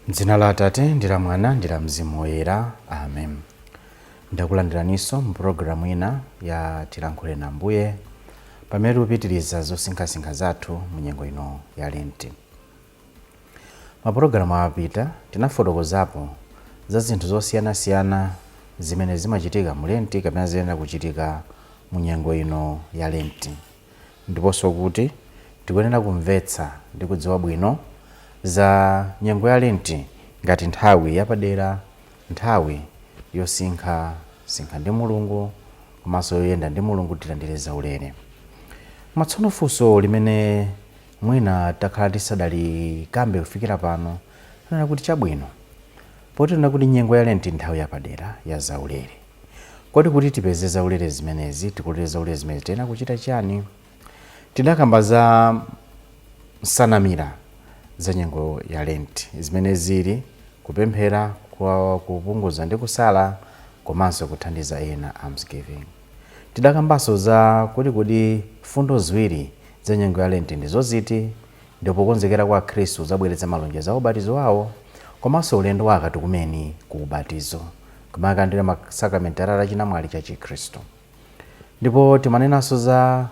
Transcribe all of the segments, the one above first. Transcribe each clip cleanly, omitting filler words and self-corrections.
M'dzina la Atate ndi la Mwana ndi la Mzimu Woyera. Amen. Ndakulandiraninso mu programu ina ya Tilankhule na Ambuye pamene tikupitiriza zosinkhasinkha zathu mu nyengo ino ya Lent. Mapulogalamu apita tinafotokozapo za zinthu zosiyanasiyana zimene zimachitika mu Lent kapena zimene kuchitika mu nyengo ino ya Lent. Ndiponso kuti tikuyenera kumvetsa ndi kudziwa bwino za nyengo ya Lent ngati nthawi yapadera, nthawi yosinkha ndi Mulungu komanso yoyenda ndi Mulungu tilandire zaulere. Matsono funso limene mwina takhala tisadali kambe kufikira pano nena kuti chabwino poti nena kuti nyengo ya Lent nthawi yapadera ya zaulere. Kodi kuti tipeze zaulere zimenezi, tikulire zaulere zimenezi tena kuchita chani? Tidakamba za nsanamira za nyengo ya Lent zimene zili kupemphera, kupunguza ndi kusala komanso kuthandiza ena almsgiving. Tidakambanso za kuti fundo ziwiri za nyengo ya Lent ndi zoziti, ndipo konzekera kwa Khristu zabweretsa malonjezo a ubatizo wawo komanso ulendo wa akatumeni ku ubatizo kumakandira masakramenti atatu achinamwali cha Chikhristu. Ndipo timanenanso za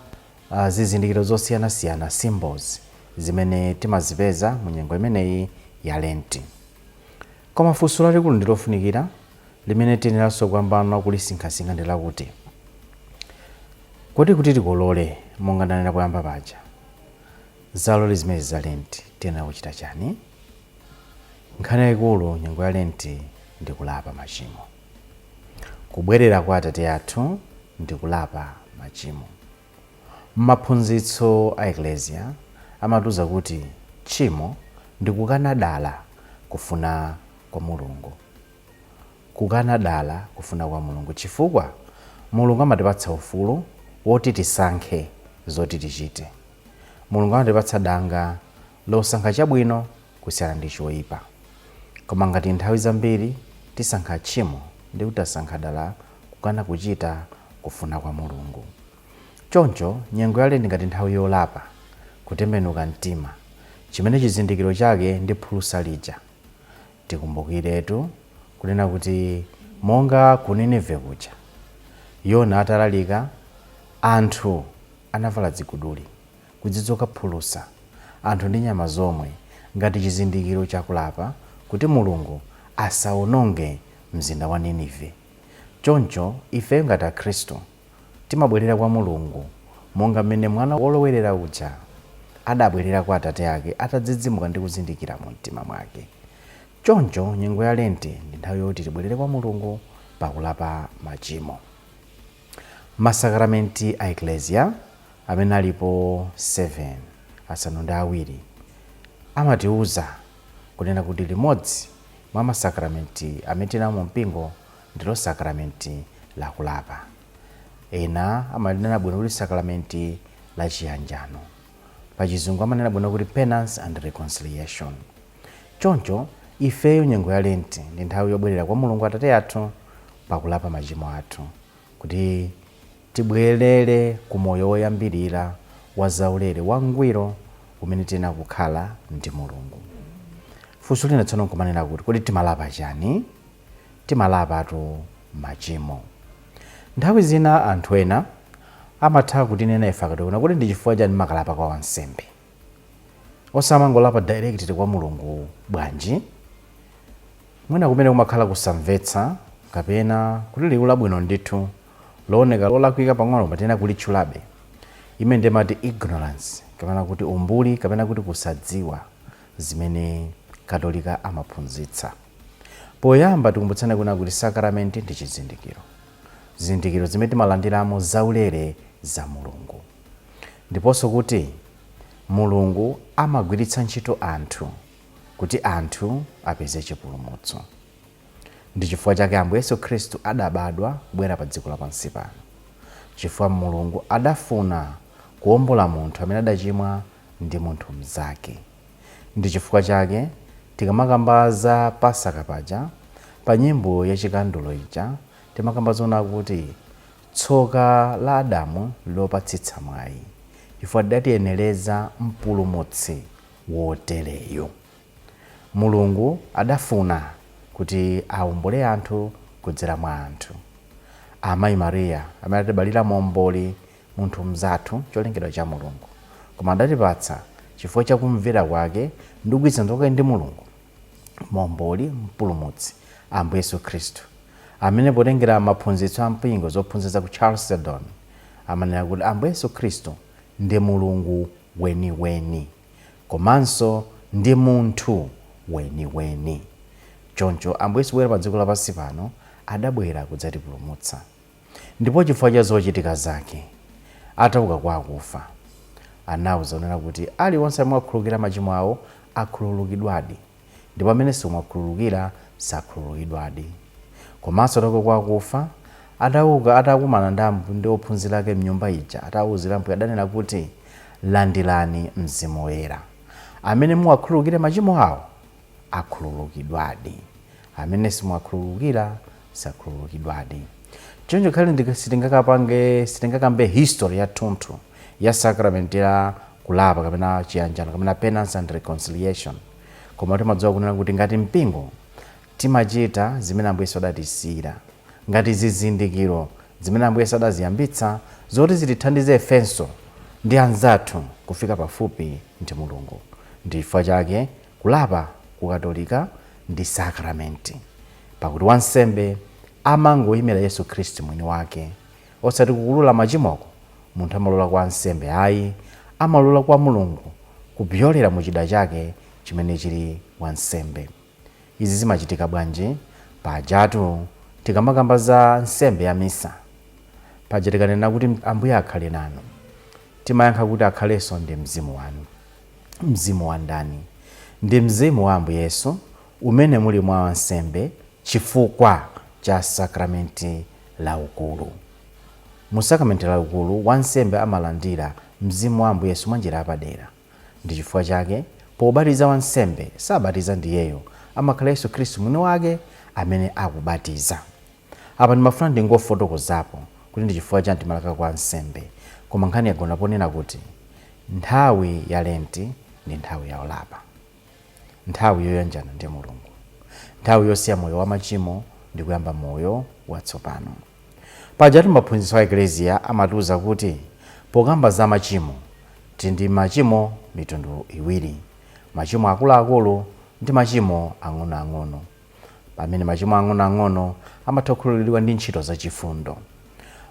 zizindikiro zosiyanasiyana, symbols zimene timazipeza mu nyengo imeneyi ya Lent. Koma funso lalikulu ndi lofunikira limene tineranso kuyambana kulisinkhasinkha ndi lakuti kuti tikolole monga ndanena poyamba paja zaulere zimene za Lent tiyenera kuchita chani? Nkhani yayikulu nyengo ya Lent ndi kulapa machimo. Kubwerera kwa Atate athu ndi kulapa machimo. Maphunzitso a Eklesia amatiuza kuti tchimo ndi kukana dala kufuna kwa Mulungu. Kukana dala kufuna kwa Mulungu chifukwa Mulungu amatipatsa ufulu woti tisankhe zoti tichite. Mulungu amatipatsa danga losankha chabwino kusiyana ndi choyipa. Koma ngati nthawi zambiri tisankha tchimo ndi kutasankha dala kukana kuchita kufuna kwa Mulungu. Choncho nyengo ya Lent ngati nthawi yolapa, kutembenuka mtima, chimene chizindikiro chake ndi phulusa lija. Tikumbukiretu kunena kuti monga ku Nineve kuja Yona atalalika, anthu anavala ziguduli kuzidzoka phulusa, anthu ndi nyama zomwe ngati chizindikiro chakulapa kuti Mulungu asawononge mzinda wa Nineve. Choncho ife ngati Akhristu timabwerera kwa Mulungu monga mmene mwana wolowerera uja adabwerera kwa Atate ake atadzidzimuka ndi kuzindikira mu mtima mwake. Choncho nyengo ya Lent ndi nthawi yoti tibwerere kwa Mulungu pakulapa machimo. Masakramenti a Eklesia amene alipo 7 asanu ndi awiri amatiuza kunena kuti limodzi mwa masakramenti amene tinamo mpingo ndilo sakramenti la kulapa. Ena amanena bwino kuti sakramenti la chiyanjano, pachizungu amanena bwino kuti penance and reconciliation. Choncho ifeyo nyengo ya Lent ndi nthawi yobwerera kwa Mulungu Atate athu pakulapa machimo athu kuti tibwerere ku moyo woyambirira wa zaulere wangwiro umene tena kukhala ndi Mulungu. Funso lina tsono nkumanena kuti timalapa chani? Timalapatu machimo. Nthawi zina anthu ena amatha kutinena ife akationa kuti ndi chifukwa chani makalapa kwa wansembe, osamangolapa direct kwa Mulungu bwanji. Mwina kumene kumakhala kusamvetsa kapena kuti liwu labwino ndithu looneka lolakwika pang'ono patena kulitchulabe. Imene ndimati ignorance kapena kuti umbuli kapena kuti kusadziwa zimene Katolika amaphunzitsa. Poyamba tikumbutsane kuna kuti sakramenti ndi chizindikiro. Zizindikiro zimene timalandiramo zaulere za Mulungu. Ndiponso kuti Mulungu amagwiritsa ntchito anthu kuti anthu apeze chipulumutso. Ndi chifukwa chake Ambuye Yesu Khristu adabadwa kubwera pa dziko lapansi pano. Chifukwa Mulungu adafuna kuwombola munthu amene adachimwa ndi munthu mzake. Ndi chifukwa chake tikamakambaza Pasaka paja pa nyimbo ya chikandulo ija timakambazona kuti tsoka la Adamu lopatsitsa mwayi, chifukwa tidatiyenereza mpulumutsi wotereyo. Mulungu adafuna kuti aumbole anthu kudzera mwa anthu. Amayi Mariya amene atibalira momboli munthu mzathu cholengedwa cha Mulungu, koma adatipatsa chifukwa cha kumvera kwake ndi kugwirizana kwake ndi Mulungu momboli mpulumutsi Ambuye Yesu Khristu, amene potengera maphunzitso a mpingo zophunzitsa ku Charles Seldon amanena kuti Ambuye Yesu Khristu ndi Mulungu weniweni komanso ndi munthu weniweni. Choncho Ambuye Yesu wera pa dziko lapansi pano adabwera kudzatipulumutsa, ndipo chifukwa cha zochitika zake atauka kwa akufa anawuza onena kuti aliwonse amene akhululukira machimo awo akhululukidwadi, ndipo amene sakhululukira sakhululukidwadi. Komanso atauka kwa akufa atauka atakumana ndi ophunzira ake mnyumba ija, atawuzira Ambuye adanena kuti landilani Mzimu Woyera, amene muwakhululukire machimo awo akhululukidwadi, amene simuwakhululukira sakhululukidwadi. Choncho khali sitingakambe history ya thunthu ya sacrament ya kulapa kapena chiyanjano kapena penance and reconciliation, koma timadziwa kunena kuti ngati mpingo timachita zimene Ambuye Yesu adatisiyira, ngati zizindikiro zimene Ambuye Yesu adaziyambitsa zoti zitithandize ifenso ndi anzathu kufika pafupi ndi Mulungu. Ndi chifukwa chake kulapa ku Katolika ndi sakramenti, pakuti wansembe amangoyimira Yesu Khristu mwini wake, osati kukulula machimoko. Munthu amalola kwa nsembe ayi, amalola kwa Mulungu kupyolera mu chida chake chimene chili wansembe. Izi zimachitika bwanji? Pajatu tikamakambaza nsembe ya misa paja tikanena kuti Ambuye akhale nanu, timayankha kuti akhalenso ndi mzimu wanu. Mzimu wa ndani? Ndi mzimu wa Ambuye Yesu umene muli mwa wansembe chifukwa cha sakramenti la ukulu. Mu sakramenti la ukulu wansembe amalandira mzimu wa Ambuye Yesu mwanjira yapadera. Ndi chifukwa chake pobatiza wansembe sabatiza ndiyeyo, amakhala Yesu Khristu mwini wake amene akubatiza. Apa ndimafuna ndingofotokozapo kuti ndi chifukwa cha timalaka kwa nsembe, koma nkhani yagona ponena kuti nthawi ya Lent ndi nthawi ya olapa, nthawi yoyanjana ndi Mulungu, nthawi yosiya moyo wa machimo ndi kuyamba moyo watsopano. Pajatu maphunzitso a Eklesia amatiuza kuti pokamba za machimo tindi machimo mitundu iwiri: machimo akuluakulu ndi machimo ang'onoang'ono. Pamene machimo ang'onoang'ono amatha kukhululukidwa ndi ntchito zachifundo.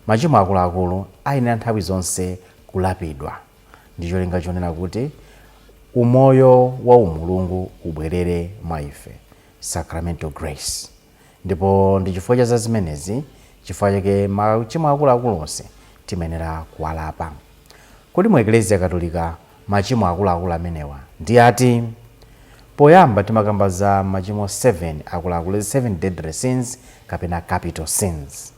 Machimo akuluakulu ayenera nthawi zonse kulapidwa ndi cholinga chonena kuti umoyo wa umulungu ubwerere mwa ife, sacramental grace. Ndipo ndi chifukwa cha zimenezi, chifukwa chake machimo akuluakulu onse timayenera kuwalapa. Kodi mu Eklesia Katolika machimo akuluakulu amenewa ndi ati? Poyamba timakambaza machimo 7 akuluakulu, 7 deadly sins kapena capital sins,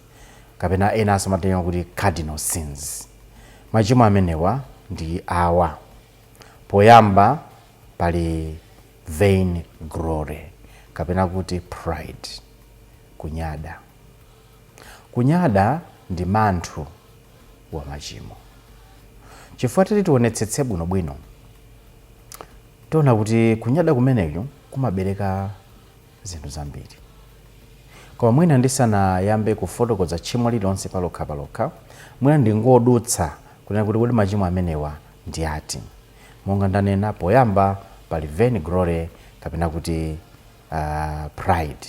kapena ena amatero kuti cardinal sins. Machimo amenewa ndi awa: poyamba pali vain glory kapena kuti pride, kunyada. Kunyada ndi manthu wa machimo. Chifukwa tili tionetsetse bwinobwino tiona kuti kunyada kumeneyo kumabereka zinthu zambiri. Koma mwina ndisanayambe kufotokoza tchimo lilonse palokha, mwina ndingodutsa kunena kuti kodi machimo amenewa ndi ati. Monga ndanena, poyamba pali vain glory kapena kuti pride,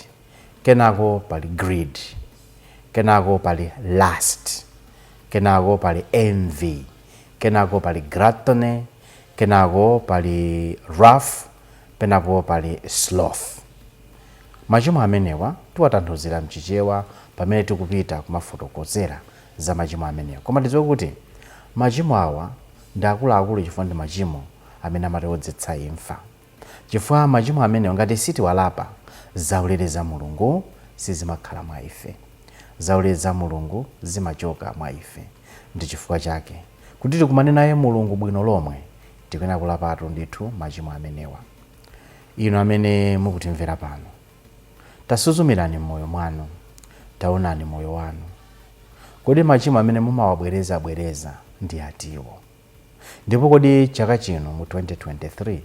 kenako pali greed, kenako pali lust, kenako pali envy, kenako pali gluttony, kenako pali wrath, penapo pali sloth. Machimo amenewa tiwatanthauzira mchichewa pamene tikupita kumafotokozera za machimo amenewa. Koma tidziwe kuti machimo awa ndi akuluakulu chifukwa ndi machimo amene amatiwodzetsa imfa. Chifukwa machimo amenewa ngati sitiwalapa, zaulere za Mulungu sizimakhala mwa ife, zaulere za Mulungu zimachoka mwa ife. Ndi chifukwa chake kuti tikumane naye Mulungu bwino lomwe tikuyenera kulapatu ndithu machimo amenewa. Inu amene mukutimvera pano, tasuzumirani m'moyo mwanu, taonani moyo wanu. Kodi machimo amene mumawabwereza ndi atiwo? Ndipo kodi chaka chino mu 2023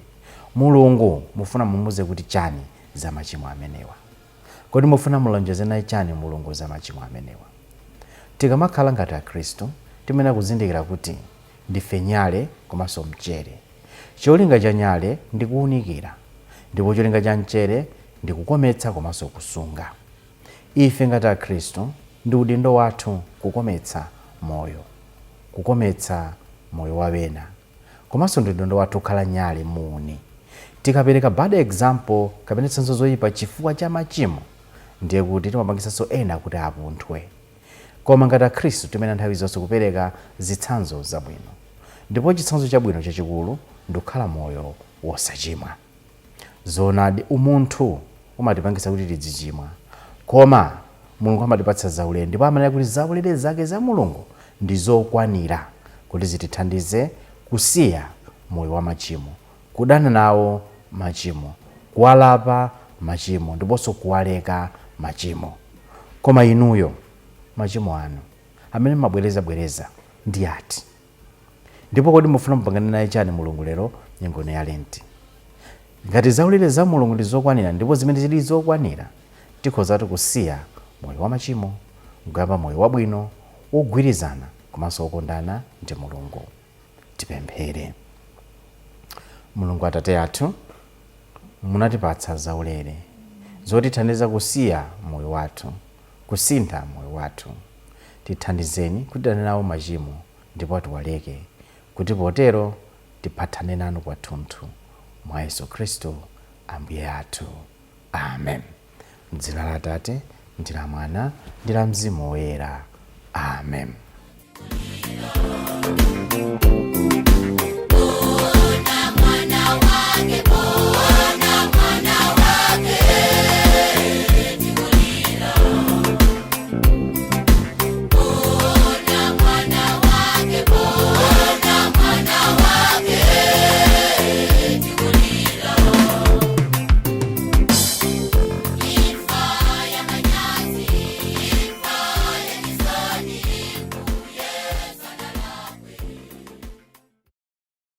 Mulungu mufuna mumuze kuti chani za machimo amenewa? Kodi mufuna mulonjeze naye chani Mulungu za machimo amenewa? Tikamakhala ngati Akhristu timayenera kuzindikira kuti ndife nyale komanso mchere. Cholinga cha nyale ndi kuwunikira, ndipo cholinga cha mchere ndi kukometsa komanso kusunga. Ife ngati Akhristu ndi udindo wathu kukometsa moyo wa wena, komanso ndi udindo wathu kukhala nyale muuni. Tikapereka bad example kapena tsanzo zoyipa chifukwa cha machimo, ndiye kuti timapangisanso ena kuti apunthwe. Koma ngati Akhristu timayenera nthawi zonse kupereka zitsanzo zabwino, ndipo chitsanzo chabwino chachikulu ndi kukhala moyo wosachimwa. Zoonadi umunthu umatipangisa kuti tidzichimwa, koma Mulungu amatipatsa zaulere, ndipo amanena kuti zaulere zake za Mulungu ndi zokwanira kuti zitithandize kusiya moyo wa machimo, kudana nawo machimo, kuwalapa machimo, ndiponso kuwaleka machimo. Koma inuyo machimo anu amene mabwereza ndi ati? Ndipo kodi mufuna mupangane naye chani Mulungu lero nyengo ya Lent? Ngati zaulere za Mulungu ndi zokwanira, ndipo zimene zili zokwanira, tikhozatu kusiya moyo wa machimo, kuyamba moyo wabwino wogwirizana komanso wokondana ndi Mulungu. Tipemphere. Mulungu Atate athu, munatipatsa zaulere zotithandiza kusiya moyo wathu, kusintha moyo wathu. Tithandizeni kudana nawo machimo ndipo tiwaleke, kuti potero tipatane nanu kwathunthu mwa Yesu Khristu Ambuye athu. Amen. M'dzina la Atate ndi la Mwana ndi la Mzimu Woyera. Amen. Mwana wake